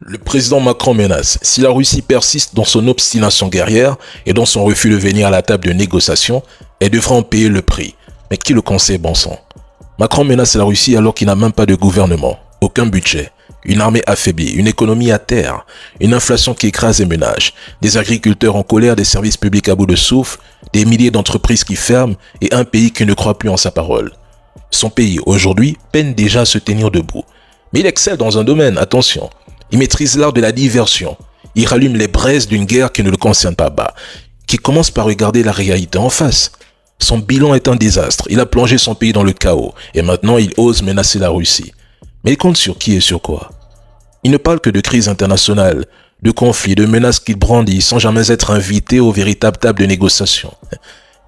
Le président Macron menace, si la Russie persiste dans son obstination guerrière et dans son refus de venir à la table de négociation, elle devra en payer le prix. Mais qui le conseille, bon sang? Macron menace la Russie alors qu'il n'a même pas de gouvernement, aucun budget, une armée affaiblie, une économie à terre, une inflation qui écrase les ménages, des agriculteurs en colère, des services publics à bout de souffle, des milliers d'entreprises qui ferment et un pays qui ne croit plus en sa parole. Son pays, aujourd'hui, peine déjà à se tenir debout. Mais il excelle dans un domaine, attention. Il maîtrise l'art de la diversion. Il rallume les braises d'une guerre qui ne le concerne pas bas, qui commence par regarder la réalité en face. Son bilan est un désastre. Il a plongé son pays dans le chaos et maintenant il ose menacer la Russie. Mais il compte sur qui et sur quoi? Il ne parle que de crise internationale, de conflits, de menaces qu'il brandit sans jamais être invité aux véritables tables de négociation.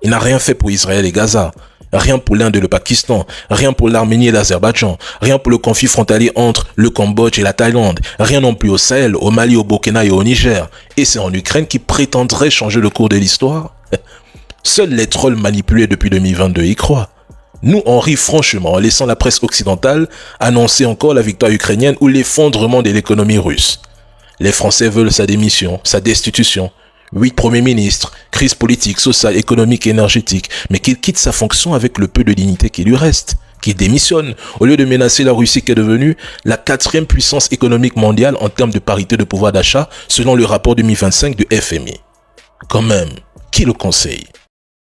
Il n'a rien fait pour Israël et Gaza. Rien pour l'Inde et le Pakistan, rien pour l'Arménie et l'Azerbaïdjan, rien pour le conflit frontalier entre le Cambodge et la Thaïlande, rien non plus au Sahel, au Mali, au Burkina et au Niger. Et c'est en Ukraine qui prétendrait changer le cours de l'histoire? Seuls les trolls manipulés depuis 2022 y croient. Nous, on rit franchement en laissant la presse occidentale annoncer encore la victoire ukrainienne ou l'effondrement de l'économie russe. Les Français veulent sa démission, sa destitution. 8 premiers ministres, crise politique, sociale, économique et énergétique, mais qu'il quitte sa fonction avec le peu de dignité qui lui reste, qu'il démissionne, au lieu de menacer la Russie qui est devenue la 4e puissance économique mondiale en termes de parité de pouvoir d'achat, selon le rapport 2025 du FMI. Quand même, qui le conseille?